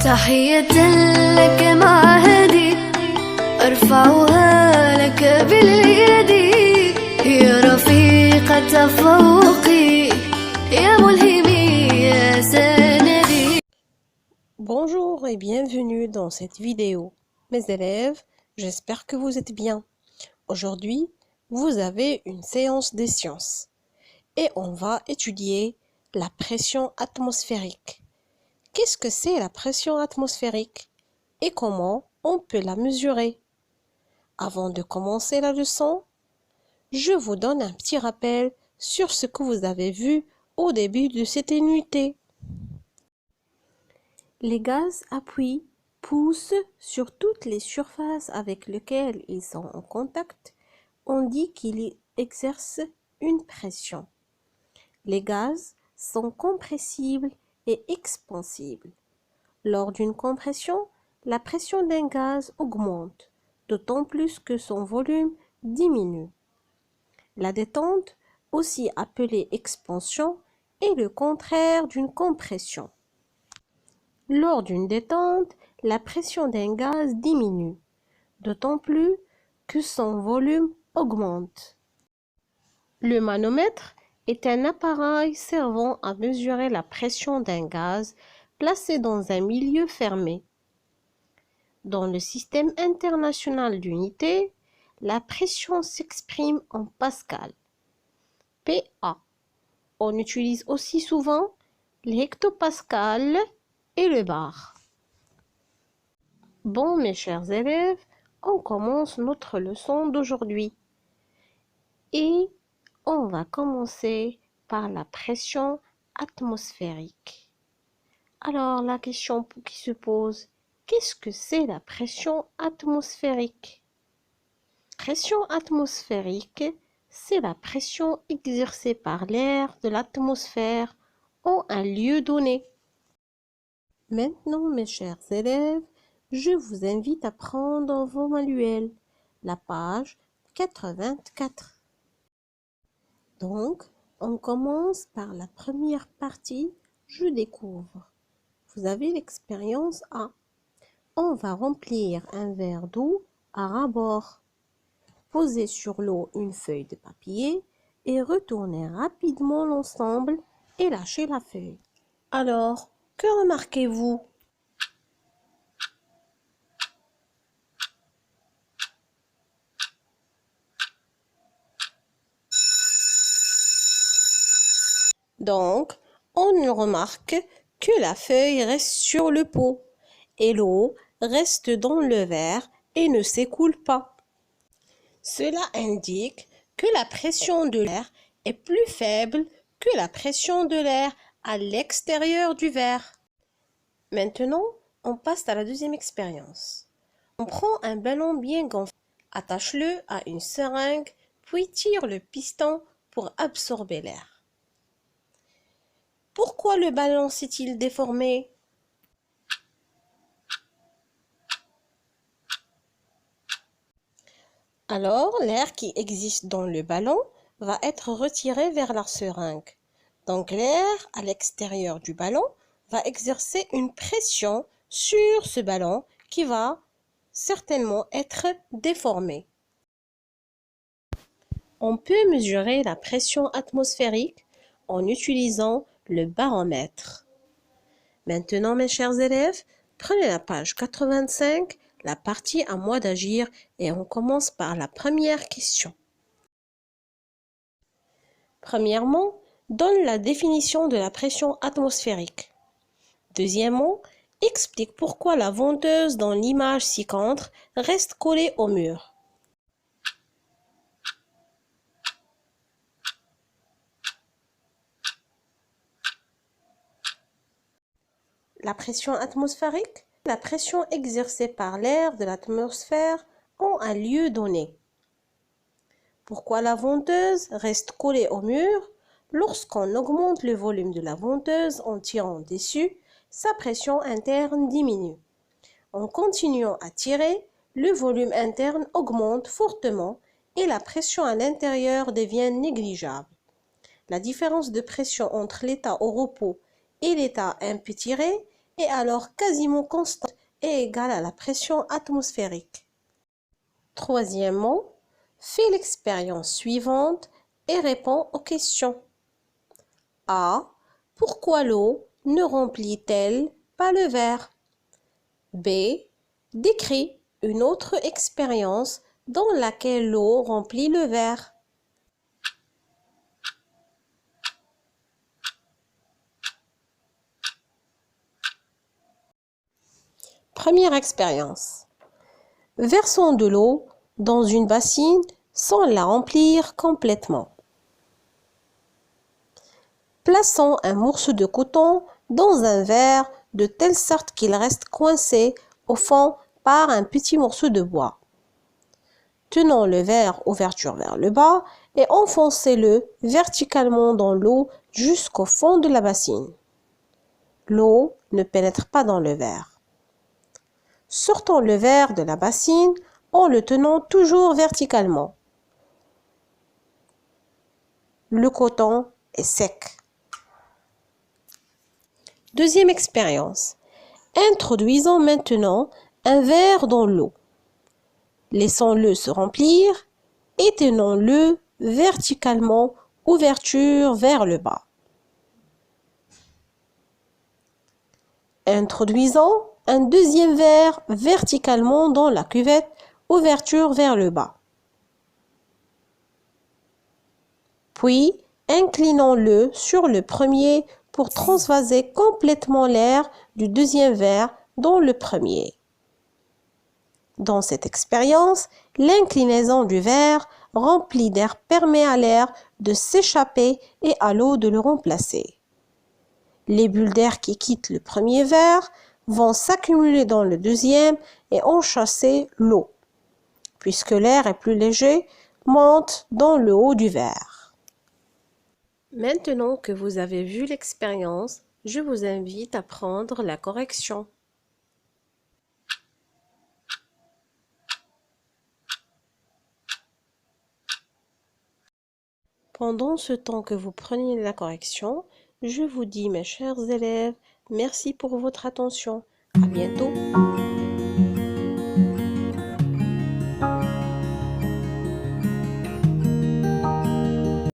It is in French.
تحية لك معهدي أرفعها لك باليد يا رفيق تفوقي يا ملهمي يا سندي. Bonjour et bienvenue dans cette vidéo. Mes élèves, j'espère que vous êtes bien. Aujourd'hui, vous avez une séance des sciences et on va étudier la pression atmosphérique. Qu'est-ce que c'est la pression atmosphérique et comment on peut la mesurer? Avant de commencer la leçon, je vous donne un petit rappel sur ce que vous avez vu au début de cette unité. Les gaz à puits poussent sur toutes les surfaces avec lesquelles ils sont en contact. On dit qu'ils exercent une pression. Les gaz sont compressibles et expansibles. Lors d'une compression, la pression d'un gaz augmente, d'autant plus que son volume diminue. La détente, aussi appelée expansion, est le contraire d'une compression. Lors d'une détente, la pression d'un gaz diminue, d'autant plus que son volume augmente. Le manomètre est un appareil servant à mesurer la pression d'un gaz placé dans un milieu fermé. Dans le système international d'unités, la pression s'exprime en pascal, PA. On utilise aussi souvent les hectopascales et le bar. Bon, mes chers élèves, on commence notre leçon d'aujourd'hui. Et on va commencer par la pression atmosphérique. Alors, la question qui se pose, qu'est-ce que c'est la pression atmosphérique? Pression atmosphérique, c'est la pression exercée par l'air de l'atmosphère en un lieu donné. Maintenant, mes chers élèves, je vous invite à prendre vos manuels, la page 84. Donc, on commence par la première partie, je découvre. Vous avez l'expérience A. On va remplir un verre d'eau à ras-bord. Posez sur l'eau une feuille de papier et retournez rapidement l'ensemble et lâchez la feuille. Alors, que remarquez-vous? Donc, on remarque que la feuille reste sur le pot et l'eau reste dans le verre et ne s'écoule pas. Cela indique que la pression de l'air est plus faible que la pression de l'air à l'extérieur du verre. Maintenant, on passe à la deuxième expérience. On prend un ballon bien gonflé, attache-le à une seringue, puis tire le piston pour absorber l'air. Pourquoi le ballon s'est-il déformé? Alors, l'air qui existe dans le ballon va être retiré vers la seringue. Donc, l'air à l'extérieur du ballon va exercer une pression sur ce ballon qui va certainement être déformé. On peut mesurer la pression atmosphérique en utilisant le baromètre. Maintenant, mes chers élèves, prenez la page 85, la partie à moi d'agir et on commence par la première question. Premièrement, donne la définition de la pression atmosphérique. Deuxièmement, explique pourquoi la venteuse dans l'image ci-contre reste collée au mur. La pression atmosphérique, la pression exercée par l'air de l'atmosphère en un lieu donné. Pourquoi la venteuse reste collée au mur? Lorsqu'on augmente le volume de la venteuse en tirant dessus, sa pression interne diminue. En continuant à tirer, le volume interne augmente fortement et la pression à l'intérieur devient négligeable. La différence de pression entre l'état au repos et l'état un peu tiré est alors quasiment constante et égale à la pression atmosphérique. Troisièmement, fais l'expérience suivante et réponds aux questions. A. Pourquoi l'eau ne remplit-elle pas le verre? B. Décris une autre expérience dans laquelle l'eau remplit le verre. Première expérience. Versons de l'eau dans une bassine sans la remplir complètement. Plaçons un morceau de coton dans un verre de telle sorte qu'il reste coincé au fond par un petit morceau de bois. Tenons le verre ouverture vers le bas et enfoncez-le verticalement dans l'eau jusqu'au fond de la bassine. L'eau ne pénètre pas dans le verre. Sortons le verre de la bassine en le tenant toujours verticalement. Le coton est sec. Deuxième expérience. Introduisons maintenant un verre dans l'eau. Laissons-le se remplir et tenons-le verticalement, ouverture vers le bas. Introduisons un deuxième verre verticalement dans la cuvette, ouverture vers le bas. Puis, inclinons-le sur le premier pour transvaser complètement l'air du deuxième verre dans le premier. Dans cette expérience, l'inclinaison du verre rempli d'air permet à l'air de s'échapper et à l'eau de le remplacer. Les bulles d'air qui quittent le premier verre vont s'accumuler dans le deuxième et enchasser l'eau. Puisque l'air est plus léger, monte dans le haut du verre. Maintenant que vous avez vu l'expérience, je vous invite à prendre la correction. Pendant ce temps que vous prenez la correction, je vous dis, mes chers élèves, merci pour votre attention. À bientôt.